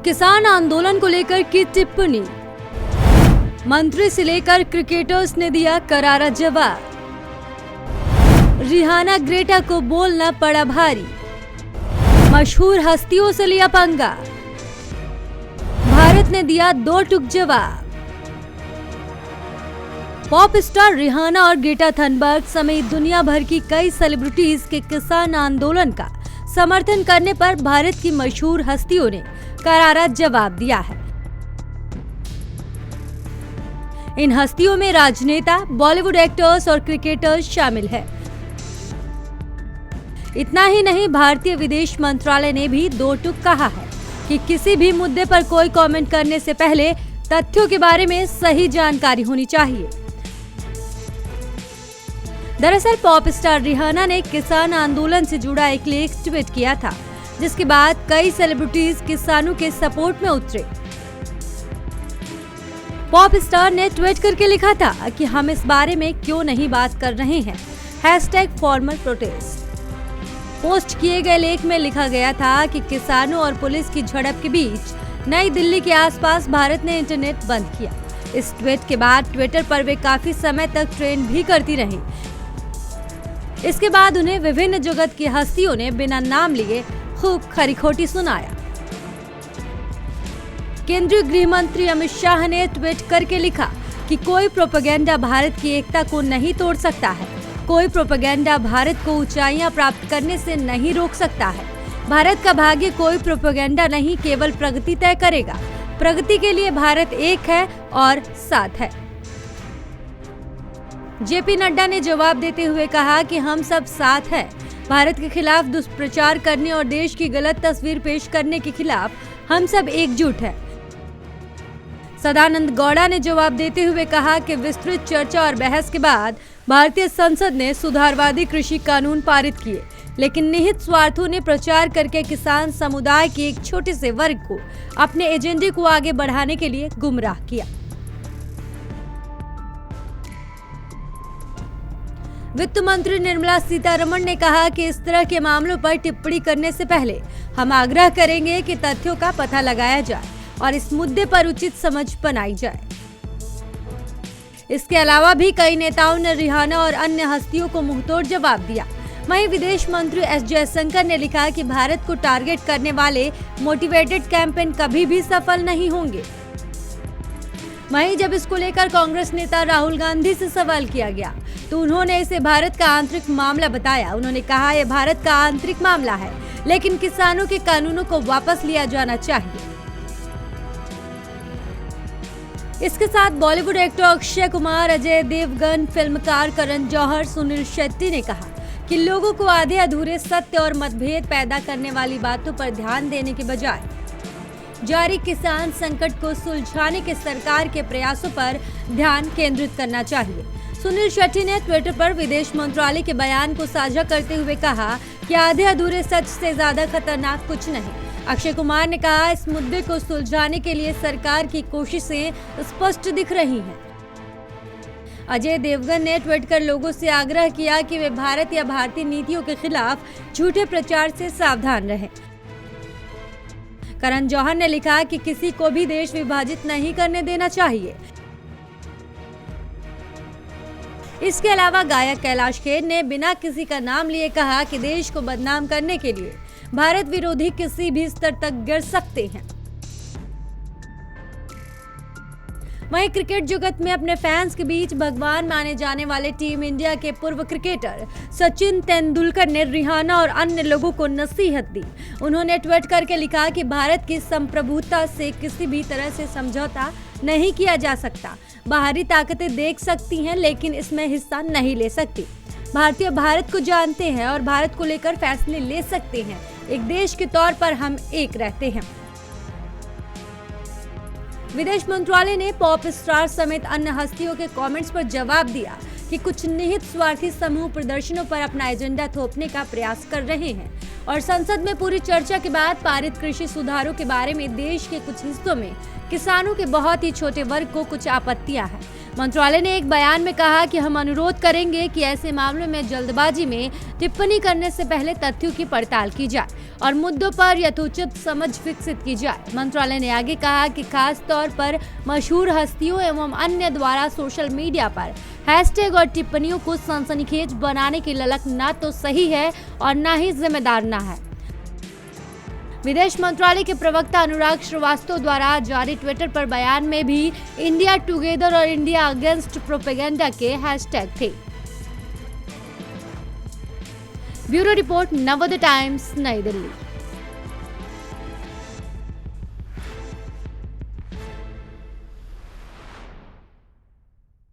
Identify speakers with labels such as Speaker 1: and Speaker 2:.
Speaker 1: किसान आंदोलन को लेकर की टिप्पणी। मंत्री से लेकर क्रिकेटर्स ने दिया करारा जवाब। रिहाना ग्रेटा को बोलना पड़ा भारी। मशहूर हस्तियों से लिया पंगा। भारत ने दिया दो टूक जवाब। पॉप स्टार रिहाना और ग्रेटा थनबर्ग समेत दुनिया भर की कई सेलिब्रिटीज के किसान आंदोलन का समर्थन करने पर भारत की मशहूर हस्तियों ने करारा जवाब दिया है। इन हस्तियों में राजनेता, बॉलीवुड एक्टर्स और क्रिकेटर्स शामिल हैं। इतना ही नहीं, भारतीय विदेश मंत्रालय ने भी दो टूक कहा है कि किसी भी मुद्दे पर कोई कमेंट करने से पहले तथ्यों के बारे में सही जानकारी होनी चाहिए। दरअसल पॉप स्टार रिहाना ने किसान आंदोलन से जुड़ा एक लेख ट्वीट किया था, जिसके बाद कई सेलिब्रिटीज किसानों के सपोर्ट में उतरे। पॉप स्टार ने ट्वीट करके लिखा था कि हम इस बारे में क्यों नहीं बात कर रहे हैं, #FarmerProtest। पोस्ट किए गए लेख में लिखा गया था कि किसानों और पुलिस की झड़प के बीच नई दिल्ली के आसपास भारत ने इंटरनेट बंद किया। इस ट्वीट के बाद ट्विटर पर वे काफी समय तक ट्रेंड भी करती रहीं। इसके बाद उन्हें विभिन्न जगत की हस्तियों ने बिना नाम लिए खूब खरी खोटी सुनाया। केंद्रीय गृह मंत्री अमित शाह ने ट्वीट करके लिखा कि कोई प्रोपेगेंडा भारत की एकता को नहीं तोड़ सकता है। कोई प्रोपेगेंडा भारत को ऊंचाइयां प्राप्त करने से नहीं रोक सकता है। भारत का भाग्य कोई प्रोपेगेंडा नहीं, केवल प्रगति तय करेगा। प्रगति के लिए भारत एक है और साथ है। जेपी नड्डा ने जवाब देते हुए कहा कि हम सब साथ हैं। भारत के खिलाफ दुष्प्रचार करने और देश की गलत तस्वीर पेश करने के खिलाफ हम सब एकजुट हैं। सदानंद गौड़ा ने जवाब देते हुए कहा कि विस्तृत चर्चा और बहस के बाद भारतीय संसद ने सुधारवादी कृषि कानून पारित किए, लेकिन निहित स्वार्थों ने प्रचार करके किसान समुदाय के एक छोटे से वर्ग को अपने एजेंडे को आगे बढ़ाने के लिए गुमराह किया। वित्त मंत्री निर्मला सीतारमण ने कहा कि इस तरह के मामलों पर टिप्पणी करने से पहले हम आग्रह करेंगे कि तथ्यों का पता लगाया जाए और इस मुद्दे पर उचित समझ बनाई जाए। इसके अलावा भी कई नेताओं ने रिहाना और अन्य हस्तियों को मुंहतोड़ जवाब दिया। वहीं विदेश मंत्री एस जयशंकर ने लिखा कि भारत को टारगेट करने वाले मोटिवेटेड कैंपेन कभी भी सफल नहीं होंगे। वहीं जब इसको लेकर कांग्रेस नेता राहुल गांधी से सवाल किया गया तो उन्होंने इसे भारत का आंतरिक मामला बताया। उन्होंने कहा यह भारत का आंतरिक मामला है, लेकिन किसानों के कानूनों को वापस लिया जाना चाहिए। इसके साथ बॉलीवुड एक्टर अक्षय कुमार, अजय देवगन, फिल्मकार करण जौहर, सुनील शेट्टी ने कहा कि लोगों को आधे अधूरे सत्य और मतभेद पैदा करने वाली बातों पर ध्यान देने के बजाय जारी किसान संकट को सुलझाने के सरकार के प्रयासों पर ध्यान केंद्रित करना चाहिए। सुनील शेट्टी ने ट्विटर पर विदेश मंत्रालय के बयान को साझा करते हुए कहा कि आधे अधूरे सच से ज्यादा खतरनाक कुछ नहीं। अक्षय कुमार ने कहा इस मुद्दे को सुलझाने के लिए सरकार की कोशिशें स्पष्ट दिख रही हैं। अजय देवगन ने ट्वीट कर लोगों से आग्रह किया कि वे भारत या भारतीय नीतियों के खिलाफ झूठे प्रचार से सावधान रहें। करण जौहर ने लिखा कि किसी को भी देश विभाजित नहीं करने देना चाहिए। इसके अलावा गायक कैलाश खेर ने बिना किसी का नाम लिए कहा कि देश को बदनाम करने के लिए भारत विरोधी किसी भी स्तर तक गिर सकते हैं। वहीं क्रिकेट जगत में अपने फैंस के बीच भगवान माने जाने वाले टीम इंडिया के पूर्व क्रिकेटर सचिन तेंदुलकर ने रिहाना और अन्य लोगों को नसीहत दी। उन्होंने ट्वीट करके लिखा कि भारत की संप्रभुता से किसी भी तरह से समझौता नहीं किया जा सकता। बाहरी ताकतें देख सकती हैं, लेकिन इसमें हिस्सा नहीं ले सकती। भारतीय भारत को जानते हैं और भारत को लेकर फैसले ले सकते हैं। एक देश के तौर पर हम एक रहते हैं। विदेश मंत्रालय ने पॉप स्टार समेत अन्य हस्तियों के कमेंट्स पर जवाब दिया कि कुछ निहित स्वार्थी समूह प्रदर्शनों पर अपना एजेंडा थोपने का प्रयास कर रहे हैं और संसद में पूरी चर्चा के बाद पारित कृषि सुधारों के बारे में देश के कुछ हिस्सों में किसानों के बहुत ही छोटे वर्ग को कुछ आपत्तियां हैं। मंत्रालय ने एक बयान में कहा कि हम अनुरोध करेंगे कि ऐसे मामलों में जल्दबाजी में टिप्पणी करने से पहले तथ्यों की पड़ताल की जाए और मुद्दों पर यथोचित समझ विकसित की जाए। मंत्रालय ने आगे कहा कि खास तौर पर मशहूर हस्तियों एवं अन्य द्वारा सोशल मीडिया पर हैशटैग और टिप्पणियों को सनसनीखेज बनाने की ललक ना तो सही है और ना ही जिम्मेदार ना है। विदेश मंत्रालय के प्रवक्ता अनुराग श्रीवास्तव द्वारा जारी ट्विटर पर बयान में भी इंडिया टुगेदर और इंडिया अगेंस्ट प्रोपेगेंडा के हैशटैग थे। ब्यूरो रिपोर्ट, नवोदय टाइम्स, नई दिल्ली।